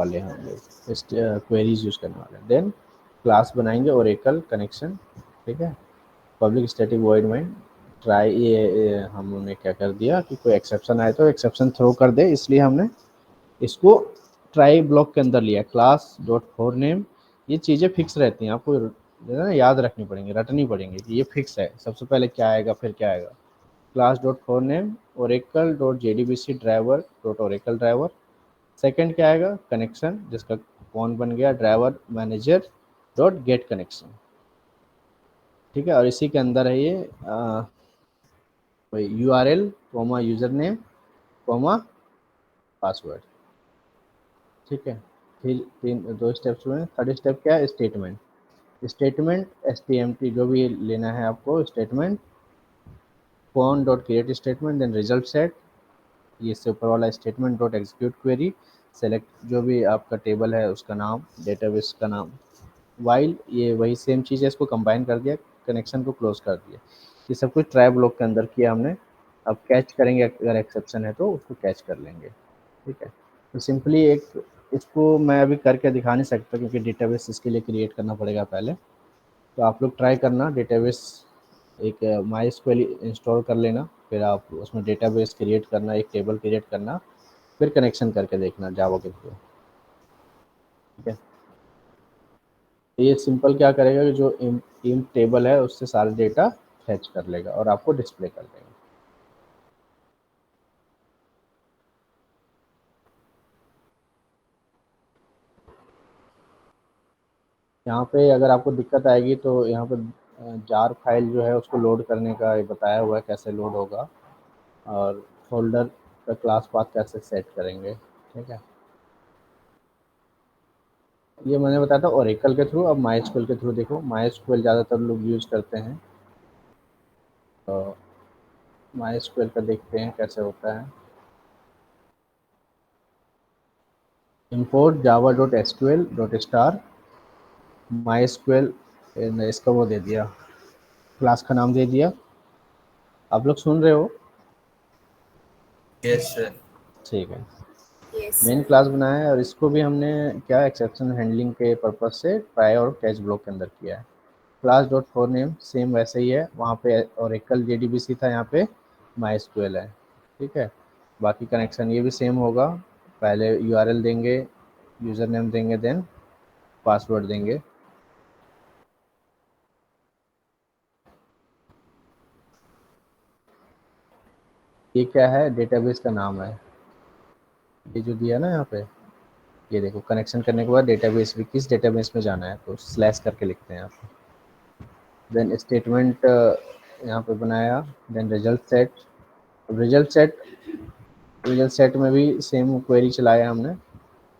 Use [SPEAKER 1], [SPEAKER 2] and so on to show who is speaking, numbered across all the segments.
[SPEAKER 1] वाले हैं हम लोग, इस क्वेरीज यूज़ करने वाले हैं। देन क्लास बनाएंगे ओरेकल कनेक्शन, ठीक है। पब्लिक स्टैटिक वॉइड में ट्राई, ये हमने क्या कर दिया कि कोई एक्सेप्शन आए तो एक्सेप्शन थ्रो कर दे, इसलिए हमने इसको ट्राई ब्लॉक के अंदर लिया। क्लास डॉट फोर नेम, ये चीज़ें फिक्स रहती हैं, आपको जो है ना याद रखनी पड़ेंगी, रटनी पड़ेंगी कि ये फिक्स है, सबसे पहले क्या आएगा फिर क्या आएगा। Class dot four name Oracle dot JDBC driver dot Oracle driver. Second क्या आएगा, कनेक्शन जिसका कौन बन गया, driver manager dot get connection, ठीक है। और इसी के अंदर है ये URL comma user name comma password, ठीक है। फिर दो स्टेप्स हुए। थर्ड स्टेप क्या है, स्टेटमेंट। स्टेटमेंट STMT जो भी लेना है आपको, स्टेटमेंट कौन dot create statement, then result set, ये इससे ऊपर वाला statement dot execute query, select जो भी आपका टेबल है उसका नाम, डेटाबेस का नाम, वाइल ये वही सेम चीज़ है, इसको कंबाइन कर दिया, कनेक्शन को क्लोज कर दिया। ये सब कुछ ट्राई ब्लॉक के अंदर किया हमने। अब कैच करेंगे, अगर एक्सेप्शन है तो उसको कैच कर लेंगे, ठीक है। तो सिंपली एक, इसको मैं अभी करके दिखा नहीं सकता क्योंकि डेटाबेस इसके लिए क्रिएट करना पड़ेगा पहले। तो आप लोग ट्राई करना, डेटाबेस एक MySQL इंस्टॉल कर लेना, फिर आप उसमें डेटाबेस क्रिएट करना, एक टेबल क्रिएट करना, फिर कनेक्शन करके देखना जावा के थ्रू, ठीक है। ये सिंपल क्या करेगा कि जो इन टेबल है उससे सारा डेटा फैच कर लेगा और आपको डिस्प्ले कर देगा। यहाँ पे अगर आपको दिक्कत आएगी तो यहाँ पे जार फाइल जो है उसको लोड करने का ये बताया हुआ है कैसे लोड होगा, और फोल्डर का क्लास पाथ कैसे सेट करेंगे, ठीक है। ये मैंने बताया था ओरेकल के थ्रू। अब MySQL के थ्रू देखो, MySQL ज़्यादातर लोग यूज़ करते हैं, तो MySQL का देखते हैं कैसे होता है। import java.sql.star MySQL, इसका वो दे दिया, क्लास का नाम दे दिया। आप लोग सुन रहे हो?
[SPEAKER 2] Yes sir.
[SPEAKER 1] ठीक है।
[SPEAKER 3] Yes,
[SPEAKER 1] main
[SPEAKER 3] sir.
[SPEAKER 1] क्लास बनाया है और इसको भी हमने क्या एक्सेप्शन हैंडलिंग के पर्पज से ट्राई और कैच ब्लॉक के अंदर किया है। Class dot four name same वैसे ही है, वहाँ पे ओरेकल JDBC था, यहाँ पे MySQL है, ठीक है। बाकी कनेक्शन ये भी सेम होगा, पहले URL देंगे, यूज़र नेम देंगे, देन पासवर्ड देंगे। ये क्या है, डेटाबेस का नाम है, ये जो दिया ना यहाँ पे, ये देखो कनेक्शन करने के बाद डेटाबेस भी किस डेटाबेस में जाना है तो स्लैश करके लिखते हैं आप। देन स्टेटमेंट यहाँ पे बनाया, देन रिजल्ट सेट में भी सेम क्वेरी चलाया हमने,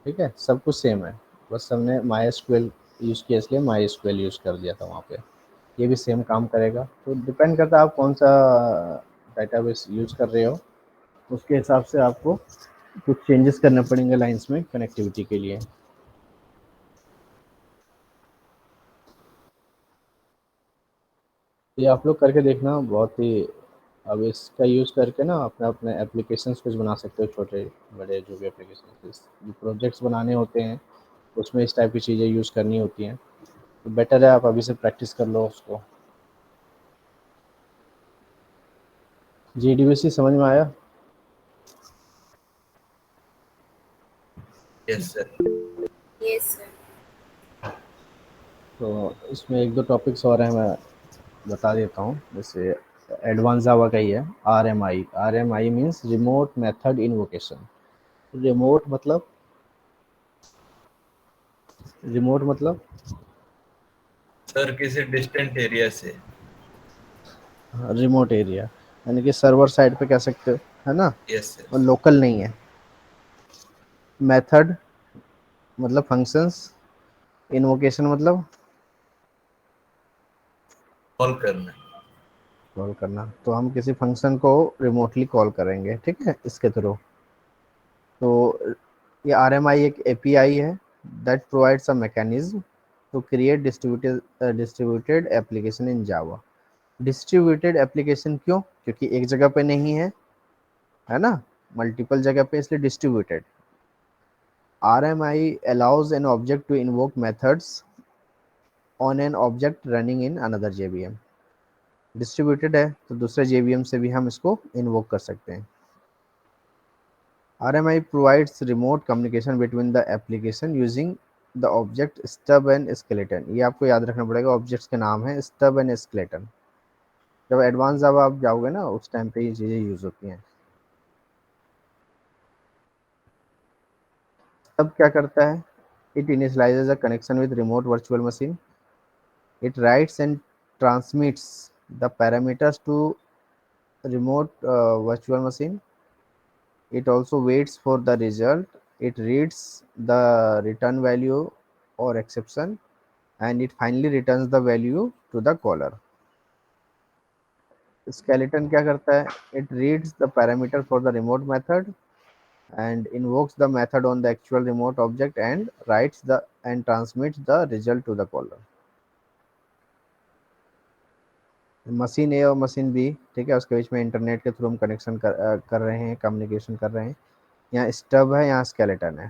[SPEAKER 1] ठीक है। सब कुछ सेम है, बस हमने MySQL यूज़ किया इसलिए MySQL यूज़ कर दिया था वहाँ पे। ये भी सेम काम करेगा, तो डिपेंड करता है आप कौन सा डेटाबेस यूज़ कर रहे हो, उसके हिसाब से आपको कुछ चेंजेस करने पड़ेंगे लाइंस में कनेक्टिविटी के लिए। ये आप लोग करके देखना, बहुत ही, अब इसका यूज़ करके ना अपने अपने एप्लीकेशंस कुछ बना सकते हो, छोटे बड़े जो भी एप्लीकेशन प्रोजेक्ट्स बनाने होते हैं उसमें इस टाइप की चीज़ें यूज़ करनी होती हैं, तो बेटर है आप अभी से प्रैक्टिस कर लो उसको। JDBC समझ में आया?
[SPEAKER 2] Yes sir.
[SPEAKER 3] Yes, sir.
[SPEAKER 1] तो इसमें एक दो टॉपिक्स और हैं, मैं बता देता हूँ। जैसे एडवांस जावा का ही है, RMI means remote method invocation. Remote मतलब
[SPEAKER 2] सर किसी डिस्टेंट एरिया से।
[SPEAKER 1] रिमोट एरिया, यानी कि सर्वर साइड पे कह सकते हो, है ना,
[SPEAKER 2] यस सर।
[SPEAKER 1] और लोकल नहीं है। मेथड मतलब फंक्शंस, इन्वोकेशन मतलब
[SPEAKER 2] कॉल करना।
[SPEAKER 1] कॉल करना, तो हम किसी फंक्शन को रिमोटली कॉल करेंगे, ठीक है, इसके थ्रू। तो ये RMI एक API है that provides a mechanism to create distributed application in Java. Distributed application क्यों? क्योंकि एक जगह पे नहीं है, है ना, मल्टीपल जगह पे, इसलिए distributed. RMI allows an object to invoke methods on an object running in another JVM. Distributed है तो दूसरे JVM से भी हम इसको इन्वोक कर सकते हैं. RMI provides remote communication between the application using the object stub and skeleton. ये आपको याद रखना पड़ेगा, ऑब्जेक्ट्स के नाम है stub and skeleton. जब एडवांस जब आप जाओगे ना उस टाइम पे ये चीज़ें यूज होती हैं. तब क्या करता है? It initializes a connection with remote virtual machine. It writes and transmits the parameters to remote virtual machine. It also waits for the result. It reads the return value or exception, and it finally returns the value to the caller. Skeleton क्या करता है? It reads the parameter for the remote method and invokes the method on the actual remote object and writes the and transmits the result to the caller. Machine A और machine B, ठीक है, उसके बीच में internet के through हम connection कर रहे हैं, कम्युनिकेशन कर रहे हैं. यहाँ स्टब है, यहाँ स्केलेटन है.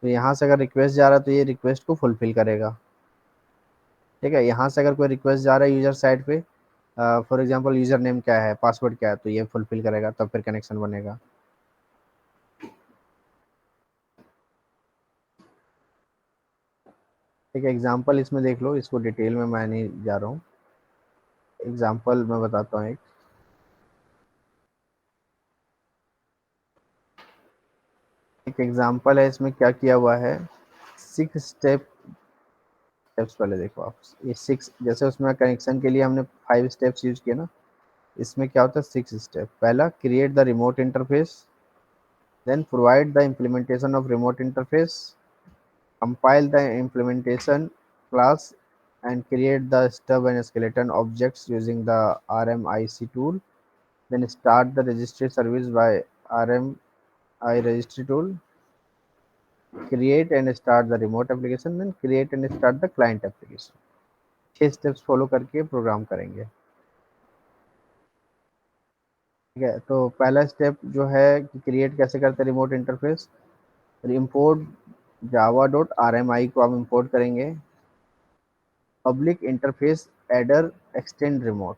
[SPEAKER 1] तो यहाँ से अगर रिक्वेस्ट जा रहा है तो ये रिक्वेस्ट को फुलफिल करेगा. ठीक है, यहाँ से अगर कोई रिक्वेस्ट जा रहा है यूजर साइड पे, फॉर एग्जांपल यूजर नेम क्या है, पासवर्ड क्या है, तो ये फुलफिल करेगा, तब फिर कनेक्शन बनेगा. ठीक है, एग्जांपल इसमें देख लो, इसको डिटेल में मैं नहीं जा रहा हूँ. एग्जांपल मैं बताता हूँ. एक एग्जांपल है, इसमें क्या किया हुआ है, 6 स्टेप्स पहले देखो आप. ये 6, जैसे उसमें कनेक्शन के लिए हमने 5 स्टेप्स यूज किए ना, इसमें क्या होता है 6 स्टेप. पहला, create the remote interface, then provide the implementation of remote interface, compile the implementation class and create the stub and skeleton objects using the RMIC tool. Then start the registry service by RMI registry tool. Create and start the remote application, then create and start the client application. 6 steps follow करके programme करेंगे. ठीक है, तो पहला step जो है कि create कैसे करते हैं रिमोट इंटरफेस. इम्पोर्ट java.rmi को आप इंपोर्ट करेंगे. Public interface adder extend remote,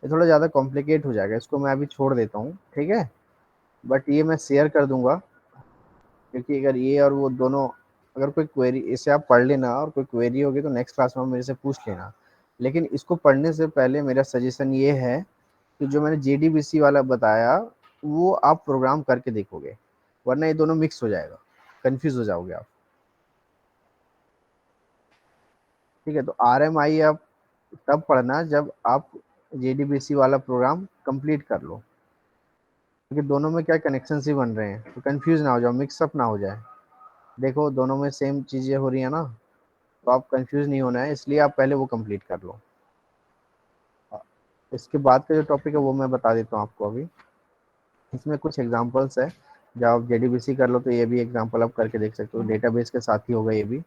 [SPEAKER 1] ये थोड़ा ज़्यादा कॉम्प्लिकेट हो जाएगा, इसको मैं अभी छोड़ देता हूँ. ठीक है, बट ये मैं शेयर कर दूंगा, क्योंकि अगर ये और वो दोनों, अगर कोई क्वेरी, इसे आप पढ़ लेना और कोई क्वेरी होगी तो नेक्स्ट क्लास में मेरे से पूछ लेना. लेकिन इसको पढ़ने से पहले मेरा सजेशन ये है कि जो मैंने JDBC वाला बताया वो आप प्रोग्राम करके देखोगे, वरना ये दोनों मिक्स हो जाएगा, कंफ्यूज हो जाओगे आप. ठीक है, तो RMI आप तब पढ़ना जब आप JDBC वाला प्रोग्राम कंप्लीट कर लो, क्योंकि दोनों में क्या कनेक्शन ही बन रहे हैं, तो कंफ्यूज ना हो जाओ, मिक्सअप ना हो जाए. देखो दोनों में सेम चीज़ें हो रही है ना, तो आप कंफ्यूज नहीं होना है, इसलिए आप पहले वो कंप्लीट कर लो. इसके बाद का जो टॉपिक है वो मैं बता देता हूँ आपको अभी. इसमें कुछ एग्जांपल्स है, जब आप JDBC कर लो तो ये भी एग्जांपल आप करके देख सकते हो, डेटाबेस के साथ ही होगा ये भी.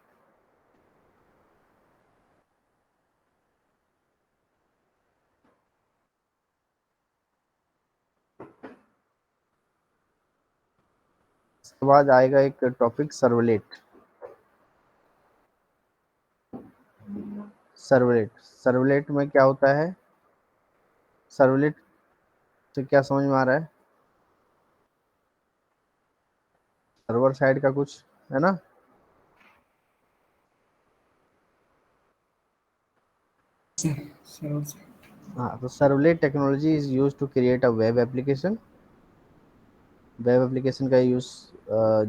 [SPEAKER 1] इसके बाद आएगा एक टॉपिक सर्वलेट. सर्वलेट में क्या होता है, सर्वलेट से क्या समझ में आ रहा है, सर्वर साइड का कुछ है ना. हाँ, तो servlet technology is use to create a web application. Web application का यूज़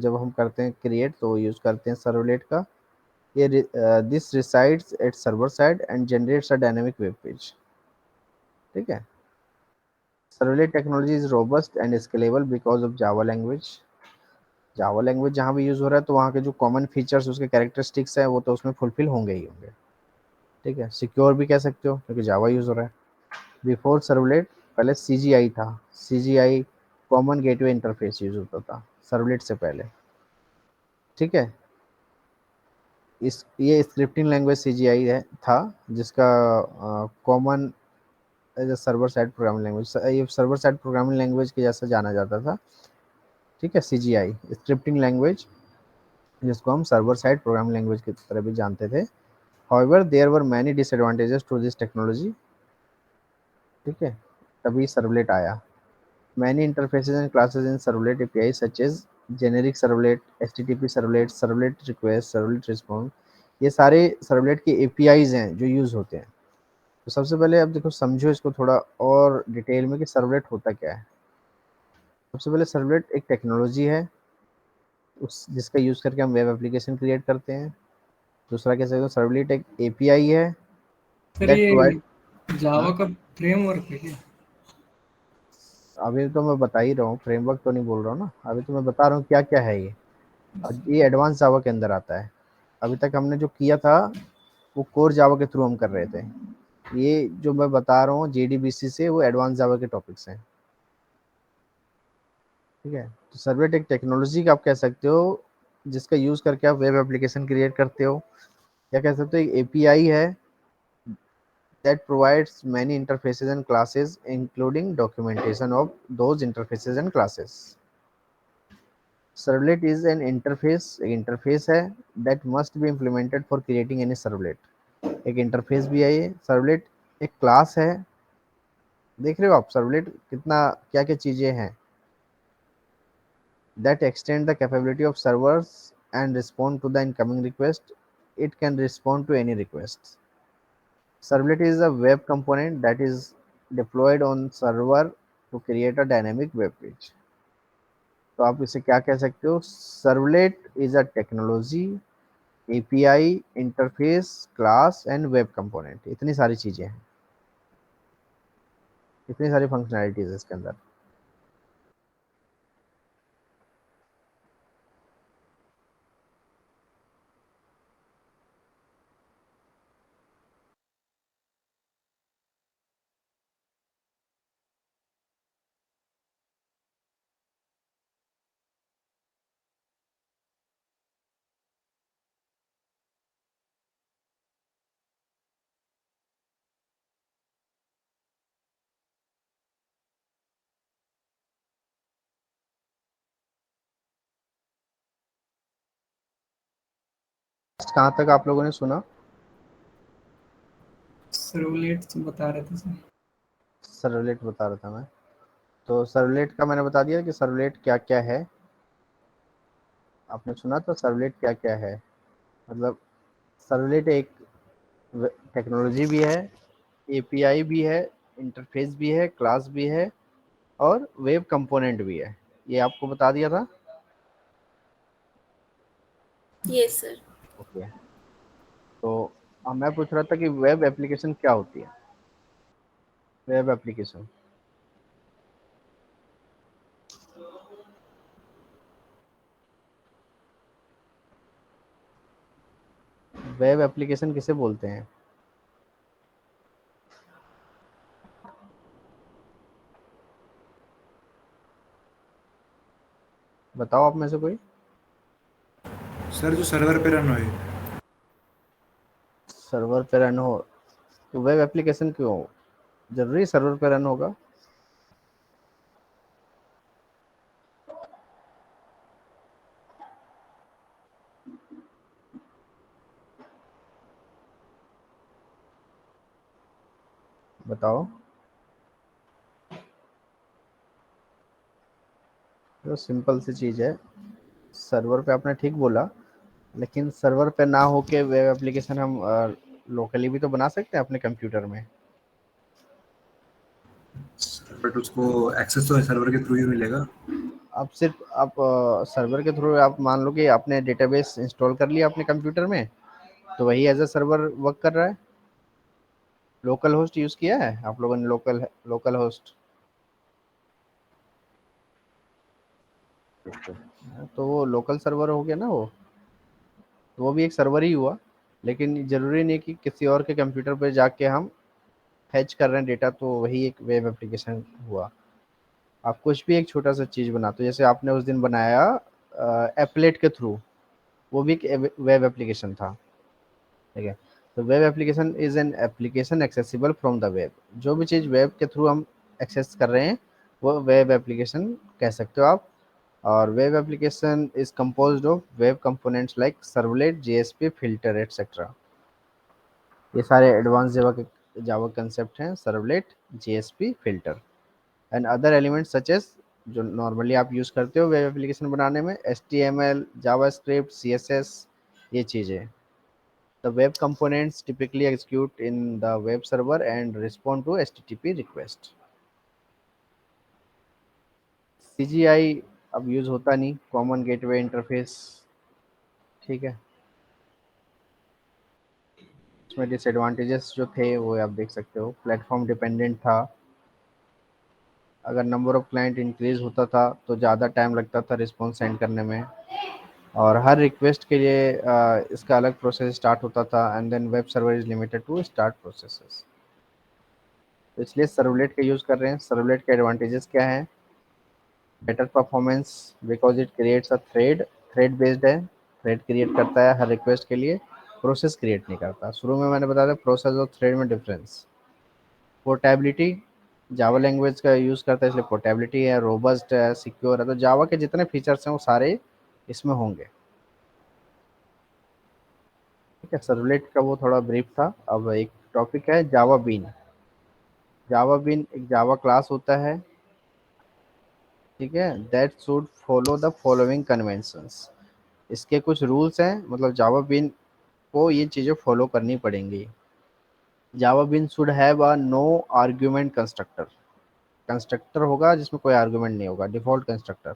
[SPEAKER 1] जब हम करते हैं क्रिएट तो यूज़ करते हैं सर्वलेट का. ये this resides at server side and generates a dynamic web page. ठीक है, servlet technology is robust and scalable because of Java language. Java language जहाँ भी यूज़ हो रहा है तो वहाँ के जो कॉमन फीचर्स, उसके कैरेक्टरिस्टिक्स हैं, वो तो उसमें फुलफिल होंगे ही होंगे. ठीक है, सिक्योर भी कह सकते हो क्योंकि जावा यूज़ हो रहा है. बिफोर सर्वलेट पहले CGI था. CGI common gateway interface use होता था सर्वलेट से पहले. ठीक है, इस ये स्क्रिप्टिंग लैंग्वेज CGI है था, जिसका common as a server side programming language, ये सर्वर साइड प्रोग्रामिंग लैंग्वेज के जैसा जाना जाता था. ठीक है, CGI स्क्रिप्टिंग लैंग्वेज जिसको हम सर्वर साइड प्रोग्रामिंग लैंग्वेज की तरह भी जानते थे। However there were many disadvantages to this technology, ठीक है, तभी सर्वलेट आया। Many interfaces and classes in servlet API such as generic servlet, HTTP servlet, servlet request, servlet response, ये सारे सर्वलेट के एपीआईज हैं जो यूज़ होते हैं। तो सबसे पहले अब देखो, समझो इसको थोड़ा और डिटेल में कि सर्वलेट होता क्या है। सबसे पहले सर्वलेट एक टेक्नोलॉजी है उस जिसका यूज़ करके हम वेब एप्लीकेशन क्रिएट करते हैं। दूसरा कह सकते हो सर्वलेट एक एपीआई है
[SPEAKER 4] सर
[SPEAKER 1] दैट प्रोवाइड।
[SPEAKER 4] ये जावा का फ्रेमवर्क है क्या?
[SPEAKER 1] अभी तो मैं बता ही रहा हूँ, फ्रेमवर्क तो नहीं बोल रहा हूँ ना, अभी तो मैं बता रहा हूँ क्या क्या है ये। और ये एडवांस जावा के अंदर आता है। अभी तक हमने जो किया था वो कोर जावा के थ्रू हम कर रहे थे। ये जो मैं बता रहा हूँ जेडीबीसी से, वो एडवांस जावा के टॉपिक्स हैं, ठीक है। तो सर्वलेट एक टेक्नोलॉजी का आप कह सकते हो जिसका यूज़ करके आप वेब एप्लीकेशन क्रिएट करते हो, या कह सकते हो एक एपीआई है that provides many interfaces and classes including documentation of those interfaces and classes. Servlet is an interface, एक interface है that must be implemented for creating any servlet. एक interface भी है ये। servlet एक class है, देख रहे हो आप servlet कितना क्या क्या चीजें हैं, that extend the capability of servers and respond to the incoming request. It can respond to any requests. Servlet is a web component that is deployed on server to create a dynamic web page. तो आप इसे क्या कह सकते हो? Servlet is a technology, API, interface, class and web component. इतनी सारी चीजें हैं, इतनी सारी फंक्शनैलिटीज है इसके अंदर। कहाँ तक आप लोगों ने सुना?
[SPEAKER 4] सर्वलेट बता रहे थे सर।
[SPEAKER 1] सर्वलेट बता रहा था मैं। तो सर्वलेट का मैंने बता दिया कि सर्वलेट क्या क्या है। आपने सुना तो सर्वलेट क्या क्या है, मतलब सर्वलेट एक टेक्नोलॉजी भी है, एपीआई भी है, इंटरफेस भी है, क्लास भी है और वेब कंपोनेंट भी है। ये आपको बता दिया था।
[SPEAKER 3] Yes, sir.
[SPEAKER 1] ओके। तो अब मैं पूछ रहा था कि वेब एप्लीकेशन क्या होती है। वेब एप्लीकेशन वेब एप्लीकेशन किसे बोलते हैं? बताओ आप में से कोई।
[SPEAKER 5] सर जो सर्वर पे रन होए।
[SPEAKER 1] सर्वर पे रन हो तो वेब एप्लीकेशन क्यों जरूरी सर्वर पे रन होगा? बताओ। तो सिंपल सी चीज़ है, सर्वर पे आपने ठीक बोला, लेकिन सर्वर पे ना होके वेब एप्लीकेशन हम लोकली भी तो बना सकते हैं अपने कंप्यूटर में।
[SPEAKER 5] बट उसको एक्सेस तो सर्वर के थ्रू ही मिलेगा।
[SPEAKER 1] अब सिर्फ आप सर्वर के थ्रू आप मान लो कि आपने डेटाबेस इंस्टॉल कर लिया अपने कंप्यूटर में, तो वही एज अ सर्वर वर्क कर रहा है। लोकल होस्ट यूज़ किया है आप लोगों ने? लोकल लोकल होस्ट, तो वो लोकल सर्वर हो गया ना वो, तो वो भी एक सर्वर ही हुआ। लेकिन ज़रूरी नहीं कि किसी और के कंप्यूटर पर जाके हम फैच कर रहे हैं डेटा, तो वही एक वेब एप्लीकेशन हुआ। आप कुछ भी एक छोटा सा चीज़ बनाते हो, जैसे आपने उस दिन बनाया एप्लेट के थ्रू, वो भी एक वेब एप्लीकेशन था, ठीक है। तो web application is an application accessible from the web. जो भी चीज़ वेब के थ्रू हम एक्सेस कर रहे हैं वो वेब एप्लीकेशन कह सकते हो आप। और web application is composed of web components like servlet, JSP, filter etcetera. ये सारे एडवांस जावा कंसेप्ट हैं, servlet, JSP, filter and other elements such as, जो नॉर्मली आप यूज़ करते हो वेब एप्लीकेशन बनाने में, HTML, जावास्क्रिप्ट, CSS, ये चीज़ें। The web components typically execute in the web server and respond to HTTP request. CGI अब यूज़ होता नहीं, कॉमन गेटवे इंटरफेस, ठीक है। इसमें डिसएडवांटेजेस जो थे वो आप देख सकते हो, प्लेटफॉर्म डिपेंडेंट था, अगर नंबर ऑफ क्लाइंट इंक्रीज होता था तो ज़्यादा टाइम लगता था रिस्पॉन्स सेंड करने में, और हर रिक्वेस्ट के लिए इसका अलग प्रोसेस स्टार्ट होता था, and then web server is limited to start processes. तो इसलिए सर्वलेट का यूज़ कर रहे हैं। सर्वलेट के एडवांटेजेस क्या हैं? Better performance because it creates a thread, thread based है, थ्रेड क्रिएट करता है हर रिक्वेस्ट के लिए, प्रोसेस क्रिएट नहीं करता। शुरू में मैंने बताया था प्रोसेस और थ्रेड में डिफरेंस। पोर्टेबिलिटी, जावा लैंग्वेज का यूज़ करता है इसलिए पोर्टेबिलिटी है, रोबस्ट है, सिक्योर है, तो जावा के जितने फीचर्स हैं वो सारे इसमें होंगे, ठीक है। सर्वलेट का वो थोड़ा ब्रीफ था। अब एक टॉपिक है जावा बीन। जावा बीन एक जावा क्लास होता है, ठीक है, that should follow the following conventions. इसके कुछ रूल्स हैं, मतलब जावा बीन को ये चीज़ें फॉलो करनी पड़ेंगी। Java bean should have a no argument constructor, constructor होगा जिसमें कोई आर्ग्यूमेंट नहीं होगा, default constructor.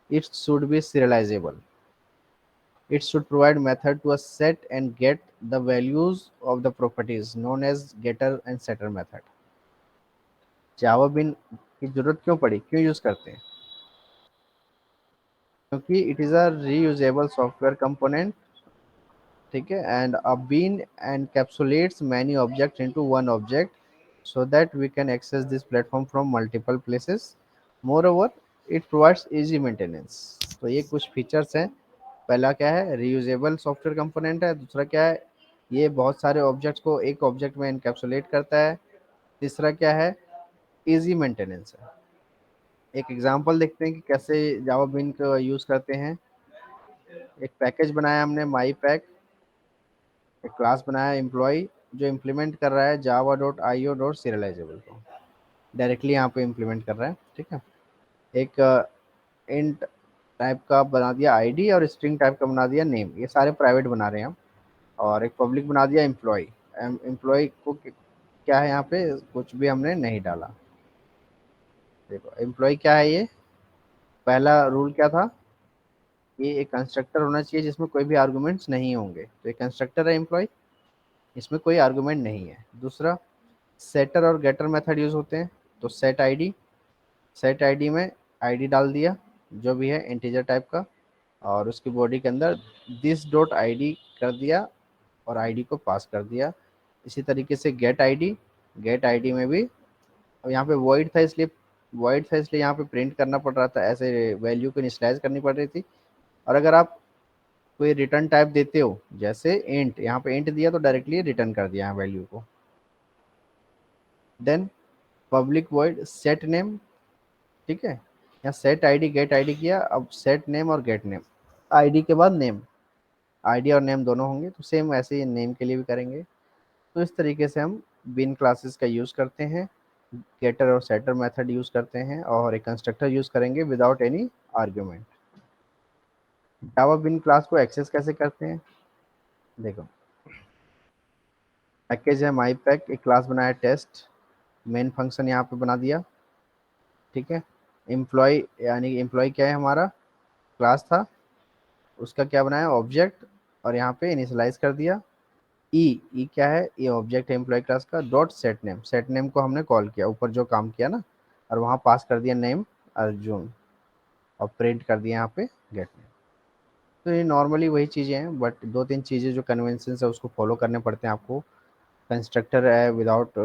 [SPEAKER 1] It should be serializable. It should provide method to a set and get the values of the properties known as getter and setter method. Java bean की जरूरत क्यों पड़ी, क्यों यूज करते हैं? क्योंकि it is a reusable software component, ठीक है, and a bean encapsulates many objects into one object so that we can access this platform from multiple places. Moreover, it provides easy maintenance. तो ये कुछ features हैं। पहला क्या है, reusable software component है। दूसरा क्या है, ये बहुत सारे ऑब्जेक्ट्स को एक ऑब्जेक्ट में इनकैप्सुलेट करता है। तीसरा क्या है, इजी मेंटेनेंस है। एक एग्जांपल देखते हैं कि कैसे जावा बिन का यूज़ करते हैं। एक पैकेज बनाया हमने माई पैक, एक क्लास बनाया एम्प्लॉय जो इम्प्लीमेंट कर रहा है Java dot I O dot serializable को, डायरेक्टली यहाँ पे इम्प्लीमेंट कर रहा है, ठीक है। एक इंट टाइप का बना दिया आईडी, और स्ट्रिंग टाइप का बना दिया नेम, ये सारे प्राइवेट बना रहे हैं हम। और एक पब्लिक बना दिया एम्प्लॉय। एम्प्लॉय को क्या है, यहाँ पे कुछ भी हमने नहीं डाला। देखो एम्प्लॉय क्या है, ये पहला रूल क्या था, ये एक कंस्ट्रक्टर होना चाहिए जिसमें कोई भी आर्गुमेंट्स नहीं होंगे, तो एक कंस्ट्रक्टर है एम्प्लॉय, इसमें कोई आर्गुमेंट नहीं है। दूसरा, सेटर और गेटर मेथड यूज होते हैं, तो सेट आईडी, सेट आईडी में आईडी डाल दिया जो भी है इंटीजर टाइप का, और उसकी बॉडी के अंदर दिस डॉट आईडी कर दिया और आईडी को पास कर दिया। इसी तरीके से गेट आईडी, गेट आईडी में भी, अब यहाँ पे वॉइड था इसलिए यहाँ पे प्रिंट करना पड़ रहा था, ऐसे वैल्यू को इनिशियलाइज करनी पड़ रही थी। और अगर आप कोई रिटर्न टाइप देते हो, जैसे इंट, यहाँ पे इंट दिया तो डायरेक्टली रिटर्न कर दिया वैल्यू को। Then public void set name, ठीक है, यहाँ सेट आईडी गेट आईडी किया, अब सेट नेम और गेट नेम, आईडी के बाद नेम, आईडी और नेम दोनों होंगे, तो सेम ऐसे ही नेम के लिए भी करेंगे। तो इस तरीके से हम बिन क्लासेस का यूज़ करते हैं, गेटर और सेटर मेथड यूज़ करते हैं, और एक कंस्ट्रक्टर यूज़ करेंगे विदाउट एनी आर्ग्यूमेंट। जावा बिन क्लास को एक्सेस कैसे करते हैं, देखो पैकेज है माई पैक, एक क्लास बनाया टेस्ट, मेन फंक्शन यहाँ पे बना दिया, ठीक है। एम्प्लॉय, यानी एम्प्लॉय क्या है, हमारा क्लास था, उसका क्या बनाया ऑब्जेक्ट, और यहाँ पे इनिशियलाइज कर दिया। ई क्या है, ये ऑब्जेक्ट है एम्प्लॉय क्लास का, dot set name, set name को हमने कॉल किया, ऊपर जो काम किया ना, और वहाँ पास कर दिया नेम अर्जुन, और प्रिंट कर दिया यहाँ पे गेट नेम। तो ये नॉर्मली वही चीज़ें हैं, बट दो तीन चीज़ें जो कन्वेंशन है उसको फॉलो करने पड़ते हैं आपको। कंस्ट्रक्टर है विदाउट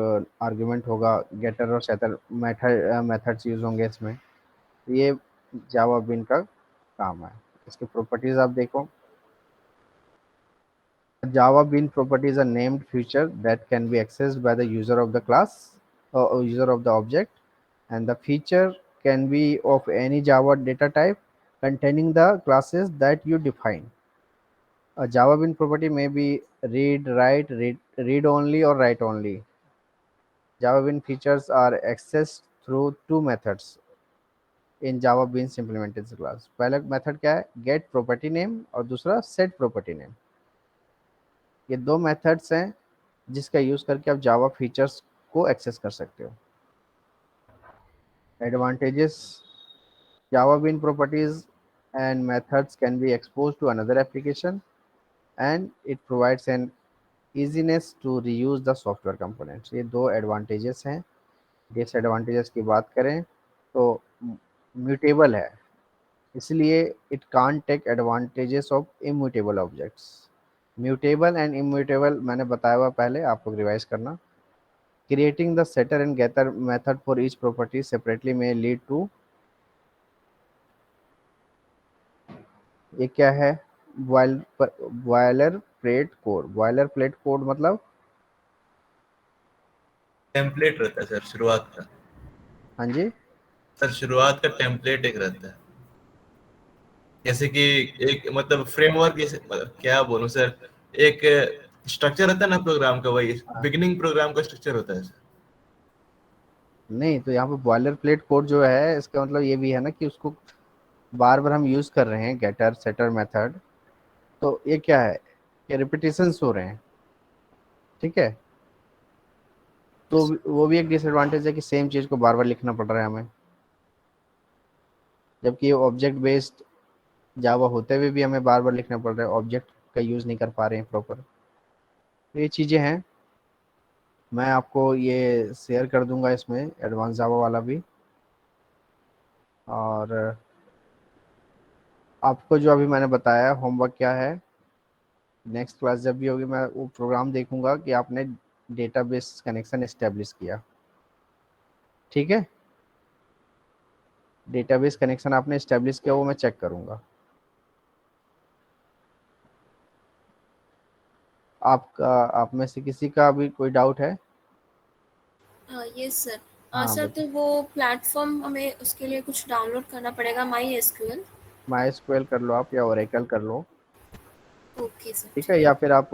[SPEAKER 1] आर्ग्यूमेंट होगा, गेटर और सेटर मेथड्स यूज होंगे इसमें। ये जावा बिन का काम है। इसकी प्रॉपर्टीज आप देखो, जावा bin property is a named feature that can be accessed by the user of the class or user of the object, and the feature can be of any Java data type containing the classes that you define. A Java Bean property may be read, write, read only or write only. Java Bean features are accessed through two methods in Java beans implementation class. पहला method क्या है, gate property name, और दूसरा set property name. ये दो methods हैं जिसका use करके आप जावा फीचर्स को एक्सेस कर सकते हो. Advantages: Java bean properties and methods can be expose to another application and it provides an easiness to reuse the software components. ये दो एडवांटेजेस हैं. डिसएडवांटेजेस की बात करें तो म्यूटेबल है, इसलिए it can't take advantages of immutable objects. Mutable and immutable मैंने बताया हुआ पहले, आपको रिवाइज करना. Creating the setter and getter method for each property separately में लीड टू, ये क्या है, boiler plate code. Boiler plate code मतलब,
[SPEAKER 2] टेम्पलेट रहता है सर शुरुआत का.
[SPEAKER 1] हाँ जी,
[SPEAKER 2] सर शुरुआत का टेम्पलेट एक रहता है, जैसे कि एक मतलब फ्रेमवर्क, जैसे मतलब क्या बोलूं सर, एक स्ट्रक्चर रहता है ना प्रोग्राम का, वही बिगिनिंग प्रोग्राम का स्ट्रक्चर होता है सर.
[SPEAKER 1] नहीं तो यहाँ पे बॉयलर प्लेट कोड जो है इसका मतलब ये भी है ना कि उसको बार बार हम यूज कर रहे हैं, गेटर सेटर मेथड. तो ये क्या है, ये रिपीटेशंस हो रहे हैं, ठीक है. तो वो भी एक डिसएडवांटेज है कि सेम चीज़ को बार बार लिखना पड़ रहा है हमें, जबकि ये ऑब्जेक्ट बेस्ड जावा होते हुए भी हमें बार बार लिखना पड़ रहा है, ऑब्जेक्ट का यूज़ नहीं कर पा रहे हैं प्रॉपर. तो ये चीज़ें हैं, मैं आपको ये शेयर कर दूंगा इसमें एडवांस जावा वाला भी. और आपको जो अभी मैंने बताया होमवर्क क्या है, नेक्स्ट क्लास जब भी होगी मैं वो प्रोग्राम देखूंगा कि आपने डेटाबेस कनेक्शन एस्टेब्लिश किया, ठीक है. डेटाबेस कनेक्शन आपने एस्टेब्लिश किया वो मैं चेक करूंगा. आपका, आप में से किसी का अभी कोई डाउट है?
[SPEAKER 3] Yes sir.
[SPEAKER 1] हाँ
[SPEAKER 3] सर
[SPEAKER 1] बता.
[SPEAKER 3] तो वो प्लेटफॉर्म हमें उसके लिए कुछ डाउनलोड करना पड़ेगा, माई एसक्यूएल.
[SPEAKER 1] माई एसक्यूएल कर लो आप, या ओरेकल कर लो,
[SPEAKER 3] ओके सर,
[SPEAKER 1] ठीक है.
[SPEAKER 3] ठीक
[SPEAKER 1] या
[SPEAKER 3] है.
[SPEAKER 1] फिर आप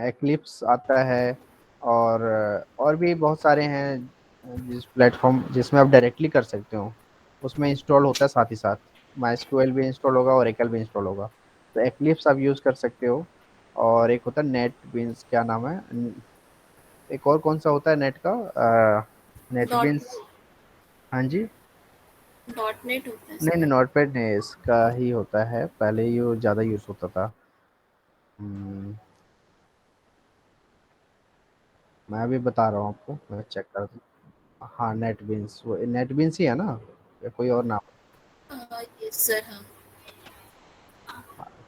[SPEAKER 1] एक्लिप्स आता है, और भी बहुत सारे हैं जिस प्लेटफॉर्म जिसमें आप डायरेक्टली कर सकते हो, उसमें इंस्टॉल होता है साथ ही साथ. माई भी इंस्टॉल होगा, ओरेकल भी इंस्टॉल होगा. तो एक्लिप्स आप यूज़ कर सकते हो. और एक होता है नेट बीन्स, क्या नाम है, एक और कौन सा होता है नेट का, नेट
[SPEAKER 3] डॉट
[SPEAKER 1] बीन्स. हाँ जी.
[SPEAKER 3] डॉट नेट होता है
[SPEAKER 1] नहीं नहीं,
[SPEAKER 3] सर.
[SPEAKER 1] नोटपैड नहीं, इसका ही होता है, पहले ये ज़्यादा यूज़ होता था. हम्म, मैं अभी बता रहा हूँ आपको, मैं चेक कर दूँ. हाँ नेट बीन्स, वो नेट बीन्स ही है ना, या कोई और नाम?
[SPEAKER 3] Yes sir. हाँ.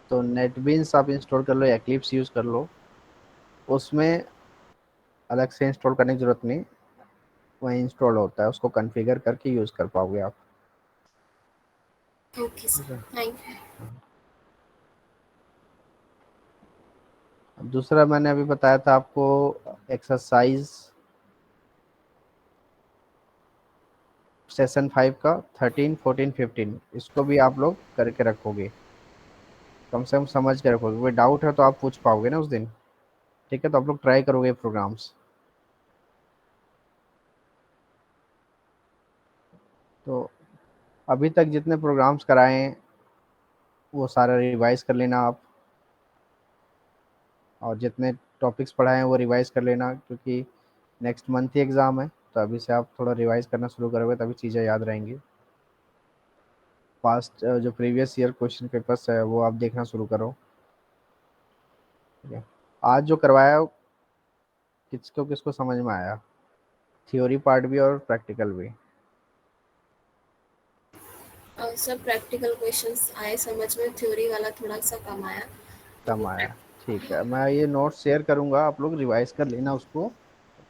[SPEAKER 1] तो नेट बीन्स आप इंस्टॉल कर लो, एक्लिप्स यूज़ कर लो. उसमें अलग से इंस्टॉल करने की ज़रूरत नहीं, वहीं इंस्टॉल होता है, उसको कॉन्फ़िगर करके यूज़ कर पाओगे आप.
[SPEAKER 3] ओके
[SPEAKER 1] ठीक
[SPEAKER 3] सर,
[SPEAKER 1] है.
[SPEAKER 3] Thank you.
[SPEAKER 1] अब दूसरा मैंने अभी बताया था आपको, एक्सरसाइज सेशन 5 का 13, 14, 15, इसको भी आप लोग करके रखोगे, कम से कम समझ के रखोगे. कोई डाउट है तो आप पूछ पाओगे ना उस दिन, ठीक है. तो आप लोग ट्राई करोगे प्रोग्राम्स. तो अभी तक जितने प्रोग्राम्स कराए हैं वो सारा रिवाइज कर लेना आप, और जितने टॉपिक्स पढ़ाए हैं वो रिवाइज कर लेना, क्योंकि नेक्स्ट मंथ ही एग्ज़ाम है. तो अभी से आप थोड़ा रिवाइज करना शुरू करोगे तभी चीज़ें याद रहेंगी. पास्ट जो प्रीवियस ईयर क्वेश्चन पेपर्स है वो आप देखना शुरू करो, ठीक है. आज जो करवाया किसको किसको समझ में आया, थ्योरी पार्ट भी और प्रैक्टिकल भी?
[SPEAKER 3] सर प्रैक्टिकल क्वेश्चंस आए समझ में, थ्योरी वाला थोड़ा सा कम आया. तो
[SPEAKER 1] कम
[SPEAKER 3] वो
[SPEAKER 1] आया, ठीक है. मैं ये नोट शेयर करूँगा, आप लोग रिवाइज कर लेना उसको.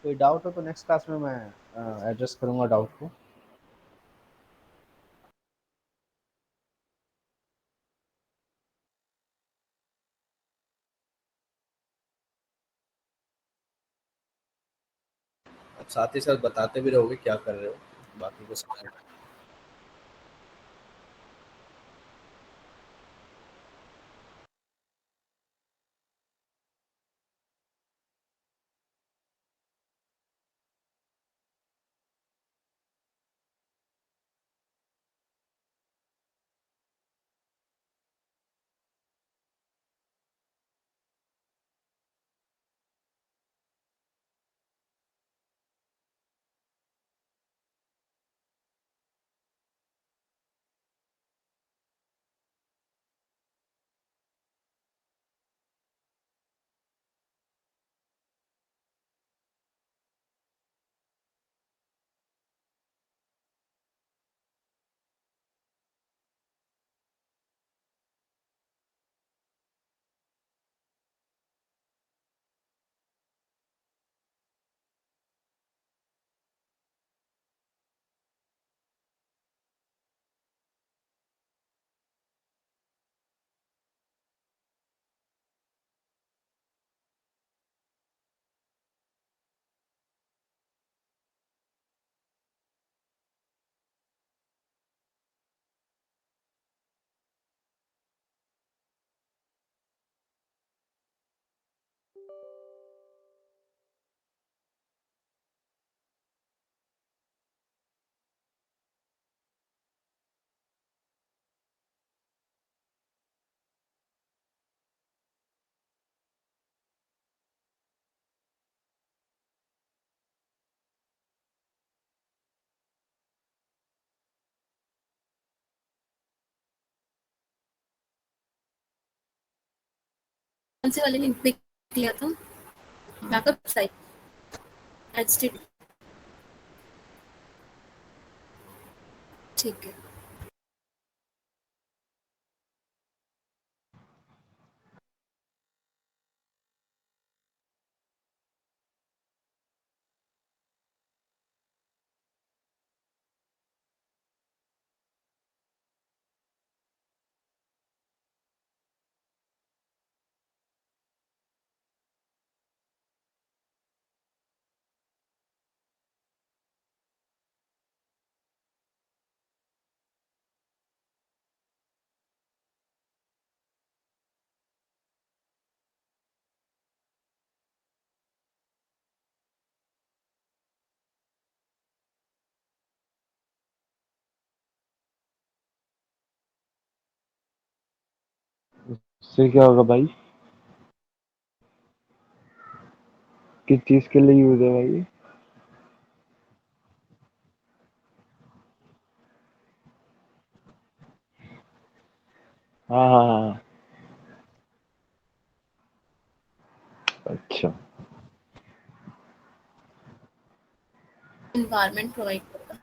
[SPEAKER 1] कोई डाउट हो तो नेक्स्ट क्लास में मैं एड्रेस करूँगा डाउट को. अब साथ ही साथ बताते भी रहोगे क्या कर रहे हो, बाकी को समझ
[SPEAKER 3] कौन से वाले लिंक पे किया था? Backup site HTTP। ठीक है।
[SPEAKER 6] इससे क्या होगा भाई? किस चीज के लिए यूज है भाई? हाँ हाँ हाँ हाँ। अच्छा।
[SPEAKER 3] एनवायरनमेंट प्रोवाइड करता है।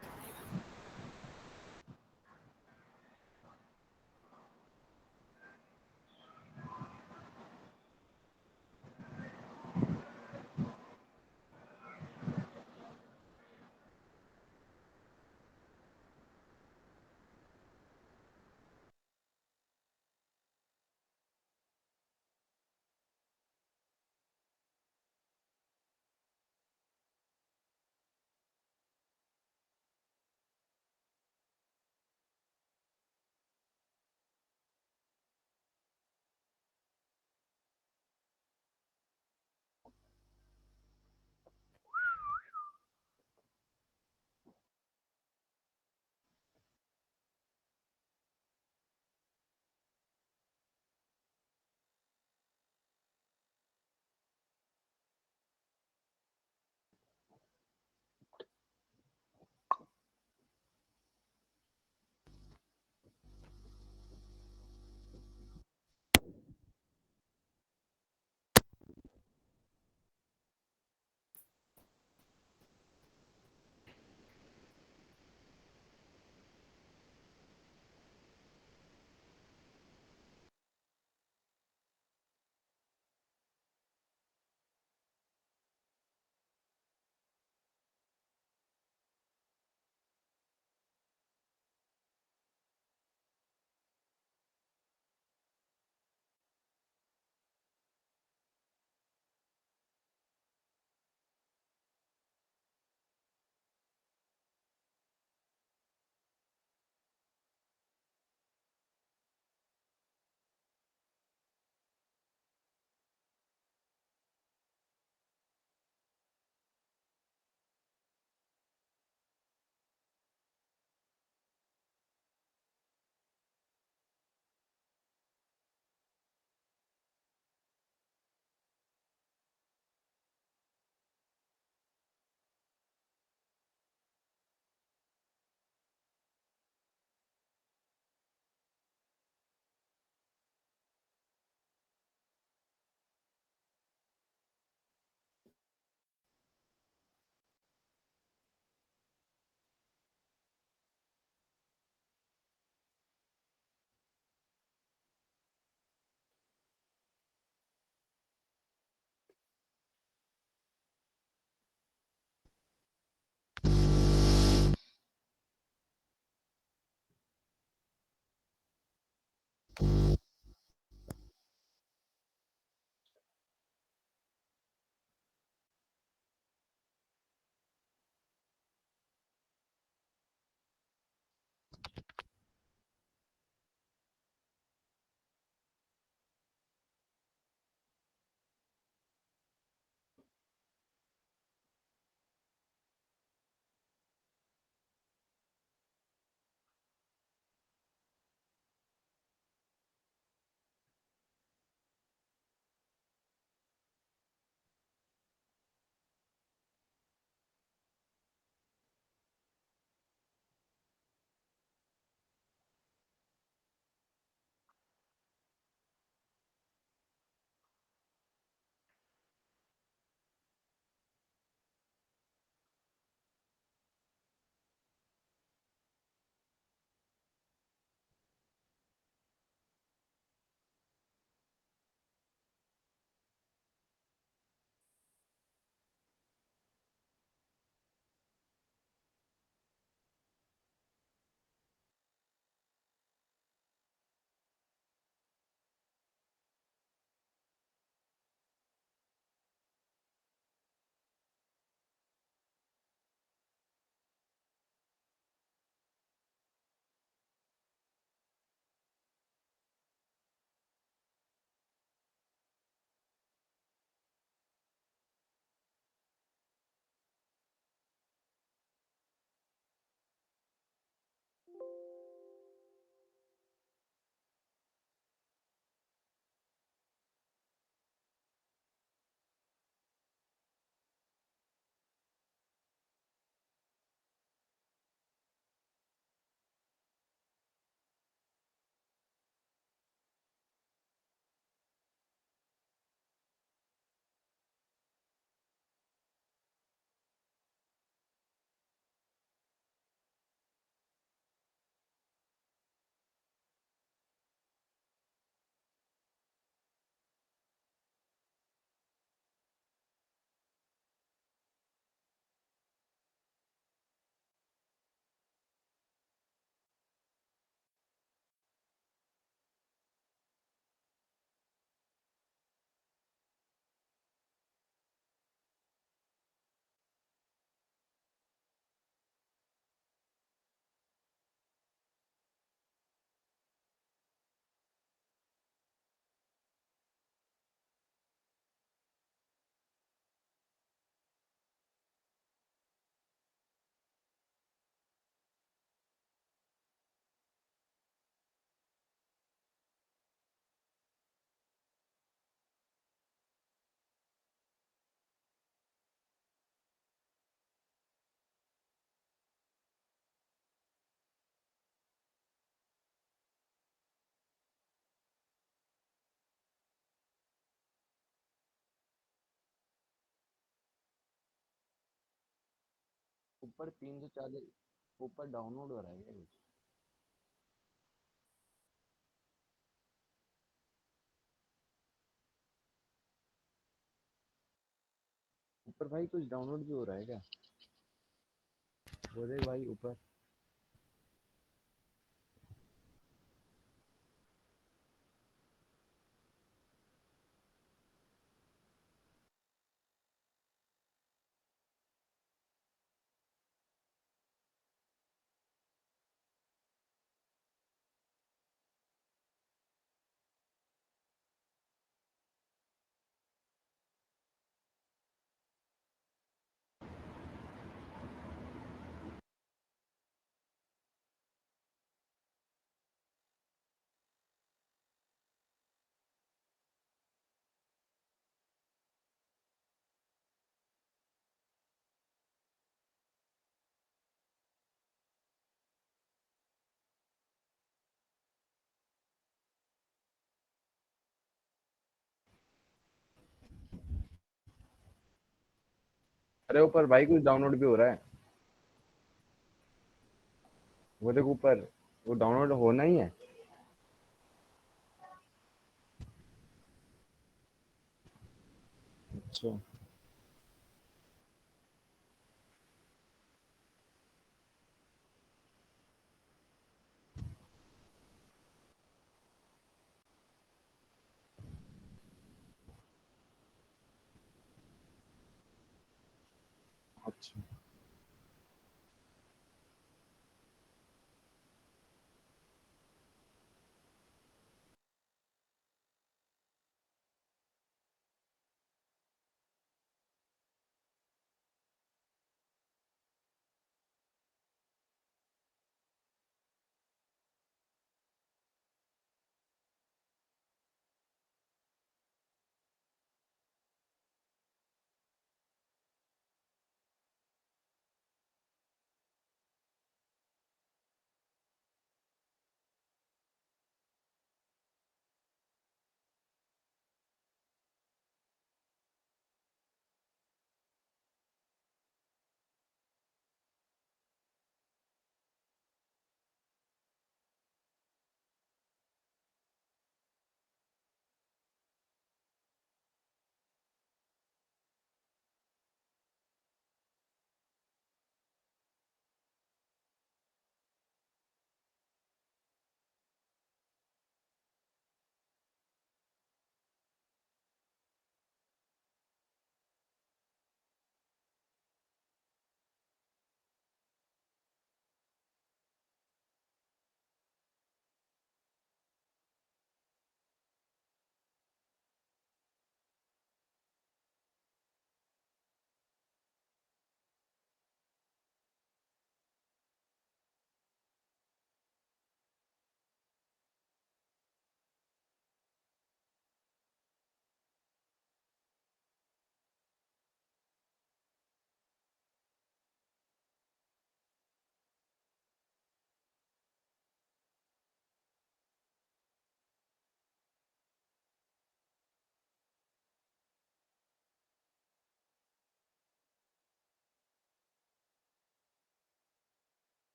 [SPEAKER 6] ऊपर 340 ऊपर डाउनलोड हो रहा है क्या कुछ? ऊपर भाई कुछ डाउनलोड भी हो रहा है क्या? वो देख भाई ऊपर। अरे ऊपर भाई कुछ डाउनलोड भी हो रहा है। वो देख ऊपर, वो डाउनलोड होना ही है। अच्छा। अच्छा।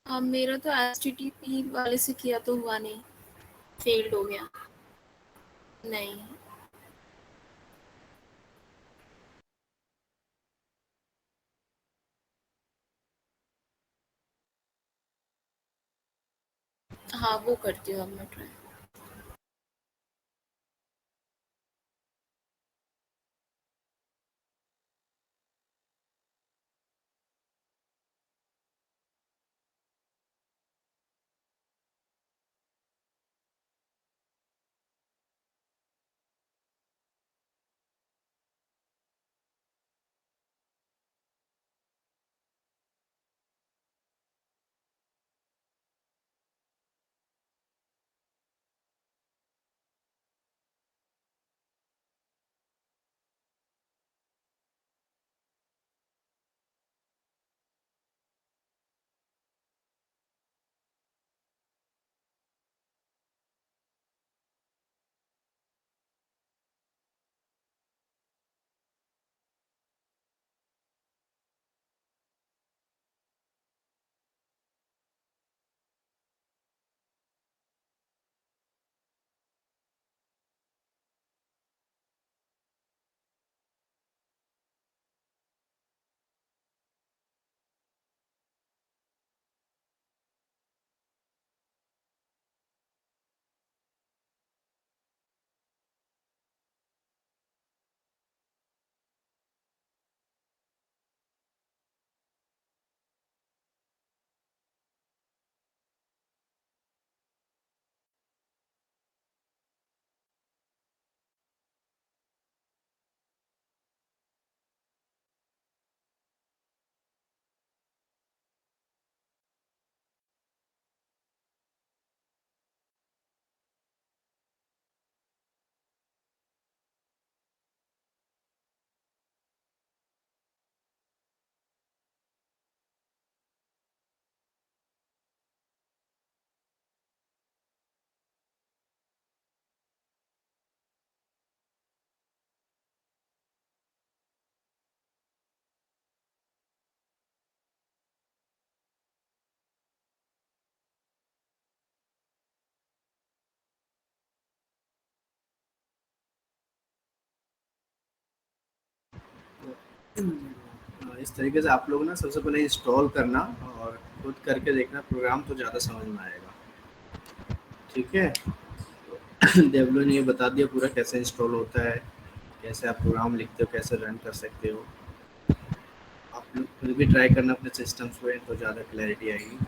[SPEAKER 3] मेरा तो HTTP वाले से किया तो हुआ नहीं, फेल्ड हो गया। नहीं। हाँ वो करती हूँ अब मैं ट्राई।
[SPEAKER 1] इस तरीके से आप लोग ना सबसे पहले इंस्टॉल करना और खुद करके देखना, प्रोग्राम तो ज़्यादा समझ में आएगा। ठीक है, डेवलपर ने ये बता दिया पूरा कैसे इंस्टॉल होता है, कैसे आप प्रोग्राम लिखते हो, कैसे रन कर सकते हो। आप लोग खुद भी ट्राई करना अपने सिस्टम्स पे, तो ज़्यादा क्लैरिटी आएगी।